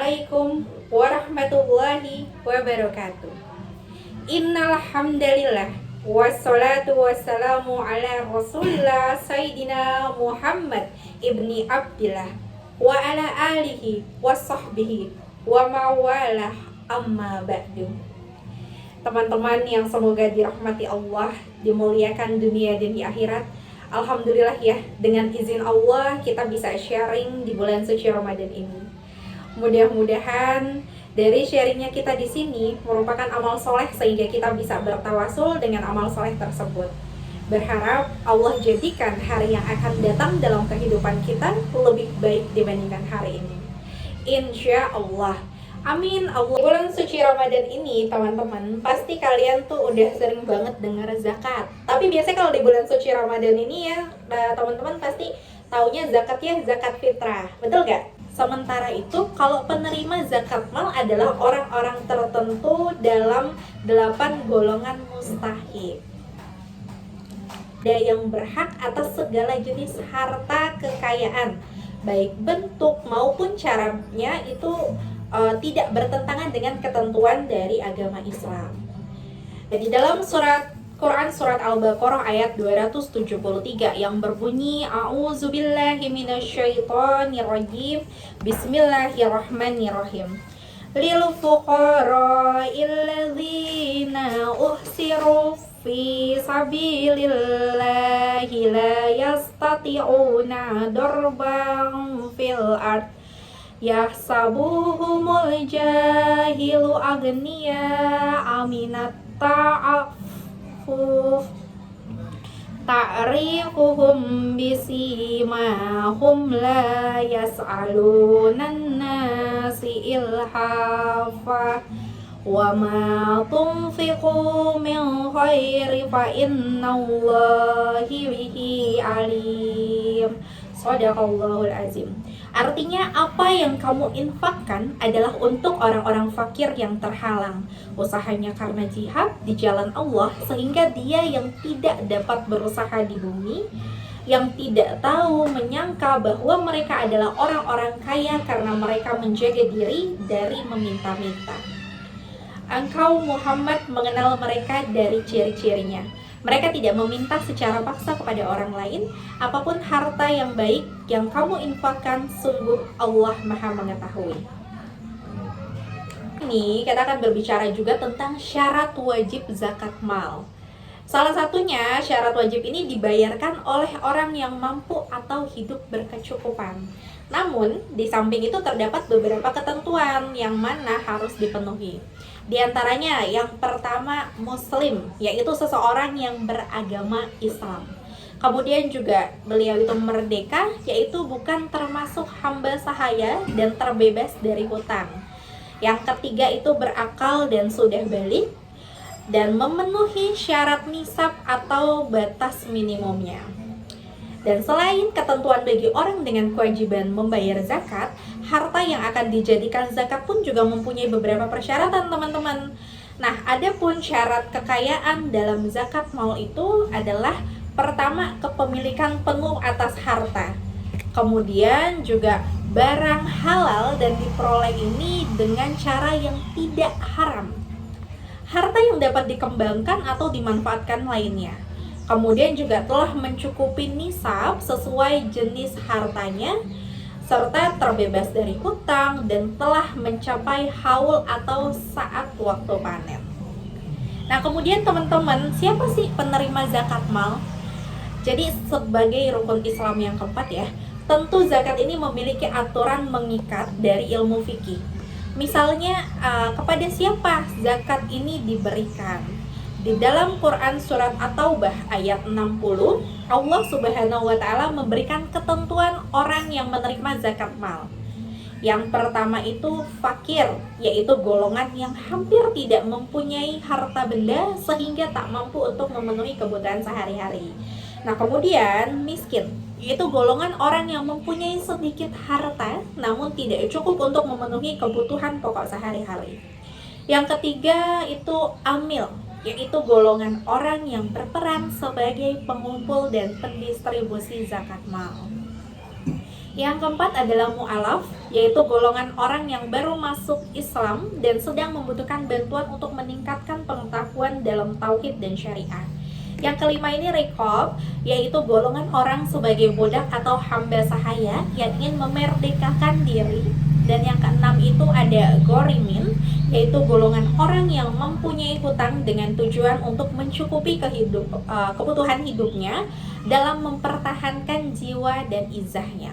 Assalamualaikum warahmatullahi wabarakatuh. Innal hamdalillah wassalatu wassalamu ala Rasulillah Sayyidina Muhammad ibni Abdillah wa ala alihi wa sahbihi wa mawalah amma ba'du. Teman-teman yang semoga dirahmati Allah, dimuliakan dunia dan di akhirat. Alhamdulillah ya, dengan izin Allah kita bisa sharing di bulan suci Ramadan ini. Mudah-mudahan dari sharingnya kita di sini merupakan amal soleh sehingga kita bisa bertawasul dengan amal soleh tersebut. Berharap Allah jadikan hari yang akan datang dalam kehidupan kita lebih baik dibandingkan hari ini. Insya Allah. Amin. Allah. Bulan suci Ramadan ini teman-teman, pasti kalian tuh udah sering banget dengar zakat. Tapi biasanya kalau di bulan suci Ramadan ini ya teman-teman pasti taunya zakatnya zakat fitrah. Betul gak? Sementara itu, kalau penerima zakat mal adalah orang-orang tertentu dalam 8 golongan mustahik. Ada yang berhak atas segala jenis harta kekayaan, baik bentuk maupun caranya itu tidak bertentangan dengan ketentuan dari agama Islam. Jadi dalam Quran surat Al-Baqarah ayat 273 yang berbunyi A'udzubillahi minasyaitonirrajim Bismillahirrahmanirrahim. Lil fuqara'il ladzina uhsiru fi sabilillahi la yastati'una darban fil ard yahsabuhumul jahilu agniya aminat ta'rifuhum bisimahum la yas'alunan nasi ilhafa wa ma tunfiqu min khairi fa innallahi bihi alim. Shadaqallahul azim. Artinya apa yang kamu infakkan adalah untuk orang-orang fakir yang terhalang usahanya karena jihad di jalan Allah, sehingga dia yang tidak dapat berusaha di bumi, yang tidak tahu menyangka bahwa mereka adalah orang-orang kaya karena mereka menjaga diri dari meminta-minta. Engkau Muhammad mengenal mereka dari ciri-cirinya. Mereka tidak meminta secara paksa kepada orang lain. Apapun harta yang baik yang kamu infakkan, sungguh Allah Maha mengetahui. Ini kita akan berbicara juga tentang syarat wajib zakat mal. Salah satunya syarat wajib ini dibayarkan oleh orang yang mampu atau hidup berkecukupan. Namun di samping itu terdapat beberapa ketentuan yang mana harus dipenuhi. Di antaranya yang pertama muslim, yaitu seseorang yang beragama Islam. Kemudian juga beliau itu merdeka, yaitu bukan termasuk hamba sahaya dan terbebas dari hutang. Yang ketiga itu berakal dan sudah balik dan memenuhi syarat nisab atau batas minimumnya. Dan selain ketentuan bagi orang dengan kewajiban membayar zakat, harta yang akan dijadikan zakat pun juga mempunyai beberapa persyaratan teman-teman. Nah, ada pun syarat kekayaan dalam zakat mal itu adalah pertama kepemilikan penuh atas harta. Kemudian juga barang halal dan diperoleh ini dengan cara yang tidak haram. Harta yang dapat dikembangkan atau dimanfaatkan lainnya. Kemudian juga telah mencukupi nisab sesuai jenis hartanya, serta terbebas dari hutang dan telah mencapai haul atau saat waktu panen. Nah, kemudian teman-teman, siapa sih penerima zakat mal? Jadi sebagai rukun Islam yang keempat ya, tentu zakat ini memiliki aturan mengikat dari ilmu fikih. Misalnya kepada siapa zakat ini diberikan? Di dalam Quran surat At-Taubah ayat 60, Allah Subhanahu wa taala memberikan ketentuan orang yang menerima zakat mal. Yang pertama itu fakir, yaitu golongan yang hampir tidak mempunyai harta benda sehingga tak mampu untuk memenuhi kebutuhan sehari-hari. Nah, kemudian miskin, yaitu golongan orang yang mempunyai sedikit harta namun tidak cukup untuk memenuhi kebutuhan pokok sehari-hari. Yang ketiga itu amil, yaitu golongan orang yang berperan sebagai pengumpul dan pendistribusi zakat mal. Yang keempat adalah mu'alaf, yaitu golongan orang yang baru masuk Islam dan sedang membutuhkan bantuan untuk meningkatkan pengetahuan dalam tauhid dan syariah. Yang kelima ini riqab, yaitu golongan orang sebagai budak atau hamba sahaya yang ingin memerdekakan diri. Dan yang keenam itu ada gorimin, yaitu golongan orang yang mempunyai hutang dengan tujuan untuk mencukupi kebutuhan hidupnya dalam mempertahankan jiwa dan izahnya.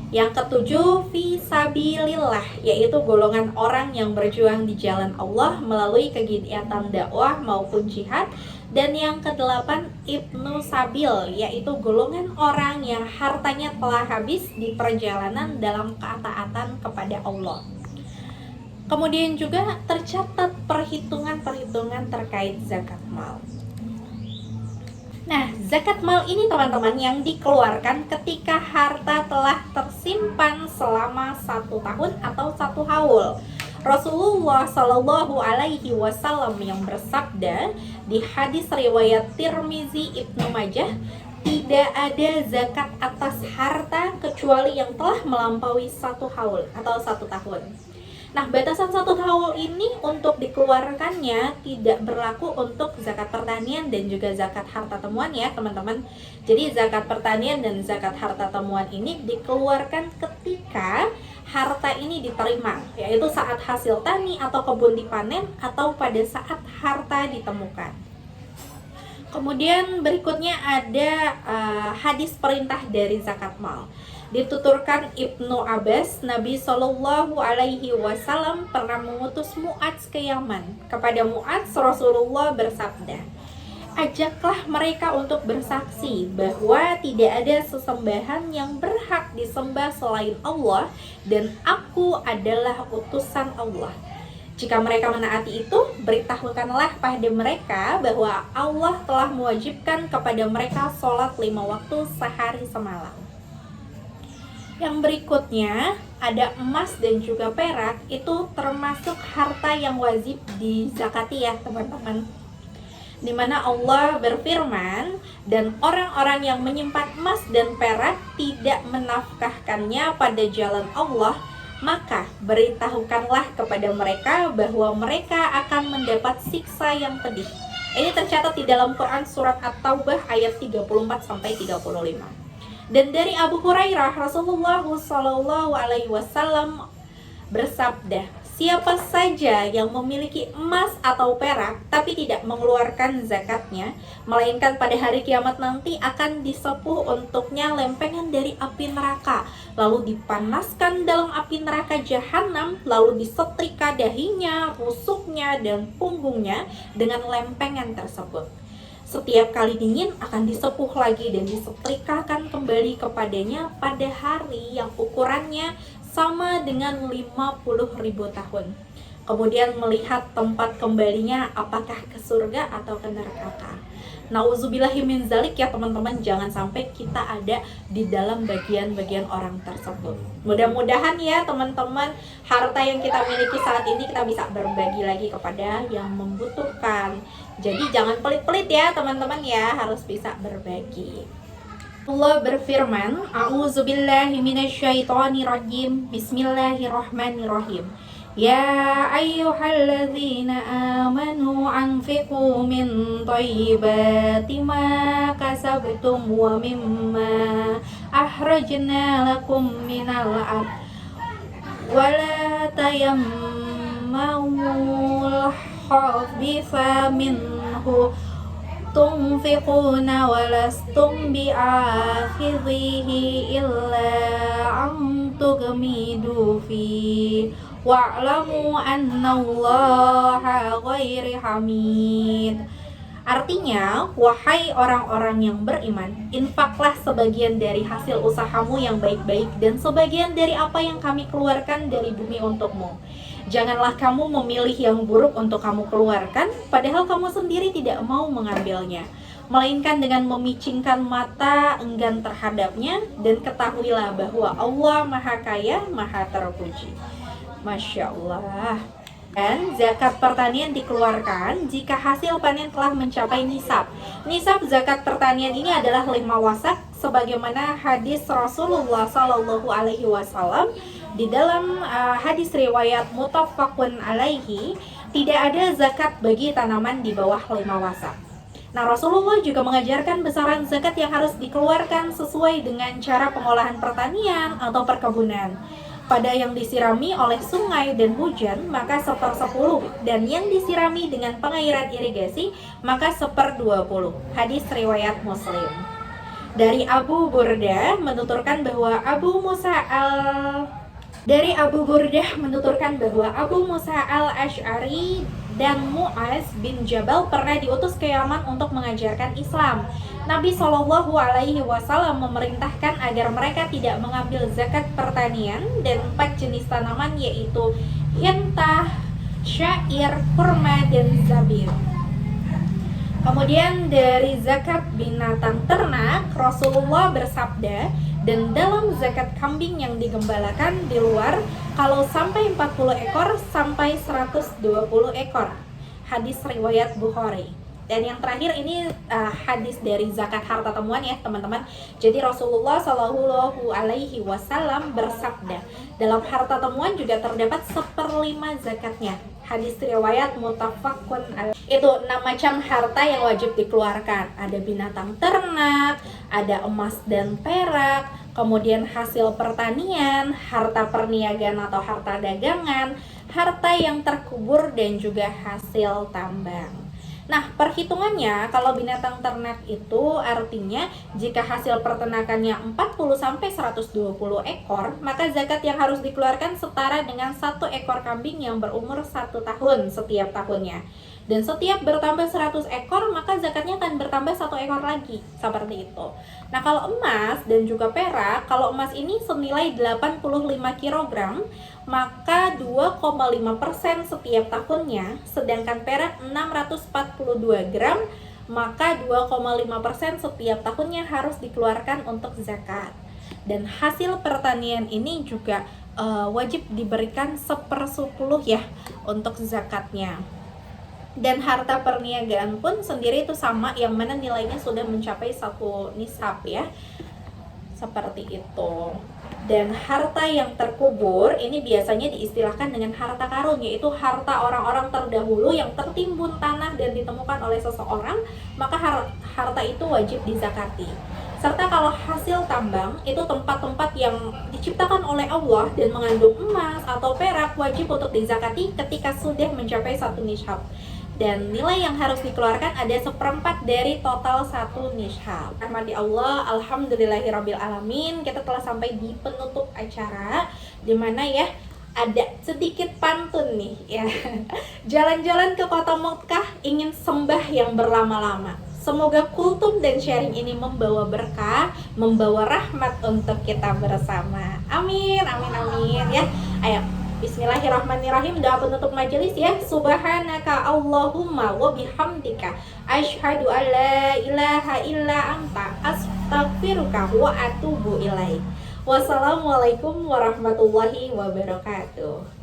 Yang ketujuh, fisabilillah, yaitu golongan orang yang berjuang di jalan Allah melalui kegiatan dakwah maupun jihad. Dan yang kedelapan, ibnu sabil, yaitu golongan orang yang hartanya telah habis di perjalanan dalam ketaatan kepada Allah. Kemudian juga tercatat perhitungan-perhitungan terkait zakat mal. Nah, zakat mal ini teman-teman yang dikeluarkan ketika harta telah tersimpan selama 1 tahun atau 1 haul. Rasulullah Shallallahu Alaihi Wasallam yang bersabda di hadis riwayat Tirmizi Ibnu Majah, tidak ada zakat atas harta kecuali yang telah melampaui 1 haul atau 1 tahun. Nah, batasan 1 haul ini untuk dikeluarkannya tidak berlaku untuk zakat pertanian dan juga zakat harta temuan ya teman-teman. Jadi zakat pertanian dan zakat harta temuan ini dikeluarkan ketika harta ini diterima, yaitu saat hasil tani atau kebun dipanen atau pada saat harta ditemukan. Kemudian berikutnya ada hadis perintah dari zakat mal. Dituturkan Ibnu Abbas, Nabi Shallallahu Alaihi Wasallam pernah mengutus Mu'adz ke Yaman. Kepada Mu'adz, Rasulullah bersabda, ajaklah mereka untuk bersaksi bahwa tidak ada sesembahan yang berhak disembah selain Allah dan aku adalah utusan Allah. Jika mereka menaati itu, beritahukanlah pada mereka bahwa Allah telah mewajibkan kepada mereka sholat 5 waktu sehari semalam. Yang berikutnya ada emas dan juga perak, itu termasuk harta yang wajib dizakati ya teman-teman. Dimana Allah berfirman, dan orang-orang yang menyimpan emas dan perak tidak menafkahkannya pada jalan Allah, maka beritahukanlah kepada mereka bahwa mereka akan mendapat siksa yang pedih. Ini tercatat di dalam Quran surat At-Taubah ayat 34-35. Dan dari Abu Hurairah, Rasulullah Shallallahu Alaihi Wasallam bersabda, siapa saja yang memiliki emas atau perak tapi tidak mengeluarkan zakatnya, melainkan pada hari kiamat nanti akan disepuh untuknya lempengan dari api neraka, lalu dipanaskan dalam api neraka jahanam, lalu disetrika dahinya, rusuknya, dan punggungnya dengan lempengan tersebut. Setiap kali dingin akan disepuh lagi dan disetrikakan kembali kepadanya pada hari yang ukurannya sama dengan 50.000 tahun. Kemudian melihat tempat kembalinya apakah ke surga atau ke neraka. Nauzubillahi min zalik ya teman-teman, jangan sampai kita ada di dalam bagian-bagian orang tersebut. Mudah-mudahan ya teman-teman, harta yang kita miliki saat ini kita bisa berbagi lagi kepada yang membutuhkan. Jadi jangan pelit-pelit ya teman-teman ya, harus bisa berbagi. Allah berfirman, A'udzubillahi minasyaitonirrajim, Bismillahirrahmanirrahim. Ya ayyuhalladzina amanu anfiqu min thayyibati ma kasabtum wa mimma akhrajna lakum minal ard wa la tayammamul khabitha minhu tunfiquna walastum bi'akhidhihi illa an tughmidu fi wa'lamu annallaha ghairi hamid. Artinya, wahai orang-orang yang beriman, infaklah sebagian dari hasil usahamu yang baik-baik dan sebagian dari apa yang kami keluarkan dari bumi untukmu. Janganlah kamu memilih yang buruk untuk kamu keluarkan, padahal kamu sendiri tidak mau mengambilnya, melainkan dengan memicingkan mata enggan terhadapnya, dan ketahuilah bahwa Allah Maha Kaya, Maha Terpuji. Masya Allah. Dan zakat pertanian dikeluarkan jika hasil panen telah mencapai nisab. Nisab zakat pertanian ini adalah 5 wasak sebagaimana hadis Rasulullah Shallallahu Alaihi Wasallam di dalam hadis riwayat muttafaqun alaihi, tidak ada zakat bagi tanaman di bawah 5 wasak. Nah, Rasulullah juga mengajarkan besaran zakat yang harus dikeluarkan sesuai dengan cara pengolahan pertanian atau perkebunan. Pada yang disirami oleh sungai dan hujan, maka 1/10, dan yang disirami dengan pengairan irigasi, maka 1/20. Hadis riwayat Muslim. Dari Abu Burdah menuturkan bahwa Abu Musa al-Asy'ari dan Mu'az bin Jabal pernah diutus ke Yaman untuk mengajarkan Islam. Nabi Shallallahu Alaihi Wasallam memerintahkan agar mereka tidak mengambil zakat pertanian dan 4 jenis tanaman, yaitu hintah, syair, kurma, dan zabib. Kemudian dari zakat binatang ternak, Rasulullah bersabda, dan dalam zakat kambing yang digembalakan di luar, kalau sampai 40 ekor sampai 120 ekor. Hadis riwayat Bukhari. Dan yang terakhir ini hadis dari zakat harta temuan ya teman-teman. Jadi Rasulullah Shallallahu Alaihi Wasallam bersabda, dalam harta temuan juga terdapat 1/5 zakatnya. Hadis riwayat muttafaqun alaihi. Itu 6 macam harta yang wajib dikeluarkan. Ada binatang ternak, ada emas dan perak, kemudian hasil pertanian, harta perniagaan atau harta dagangan, harta yang terkubur, dan juga hasil tambang. Nah, perhitungannya kalau binatang ternak itu artinya jika hasil peternakannya 40-120 ekor, maka zakat yang harus dikeluarkan setara dengan 1 ekor kambing yang berumur 1 tahun setiap tahunnya. Dan setiap bertambah 100 ekor, maka zakatnya akan bertambah 1 ekor lagi, seperti itu. Nah, kalau emas dan juga perak, kalau emas ini senilai 85 kg, maka 2,5% setiap tahunnya, sedangkan perak 642 gram, maka 2,5% setiap tahunnya harus dikeluarkan untuk zakat. Dan hasil pertanian ini juga wajib diberikan 1/10 ya untuk zakatnya. Dan harta perniagaan pun sendiri itu sama, yang mana nilainya sudah mencapai 1 nisab ya, seperti itu. Dan harta yang terkubur ini biasanya diistilahkan dengan harta karun, yaitu harta orang-orang terdahulu yang tertimbun tanah dan ditemukan oleh seseorang, maka harta itu wajib dizakati. Serta kalau hasil tambang itu tempat-tempat yang diciptakan oleh Allah dan mengandung emas atau perak, wajib untuk dizakati ketika sudah mencapai 1 nishab. Dan nilai yang harus dikeluarkan ada 1/4 dari total 1 nishab. Rahmati Allah, alhamdulillahirabbil alamin, kita telah sampai di penutup acara, dimana ya ada sedikit pantun nih ya. Jalan-jalan ke kota Mekah ingin sembah yang berlama-lama. Semoga kultum dan sharing ini membawa berkah, membawa rahmat untuk kita bersama. Amin, amin, amin ya. Ayo, bismillahirrahmanirrahim, doa penutup majelis ya. Subhanaka Allahumma wa bihamdika asyhadu an la ilaha illa anta astaghfiruka wa atubu ilaik. Wassalamualaikum warahmatullahi wabarakatuh.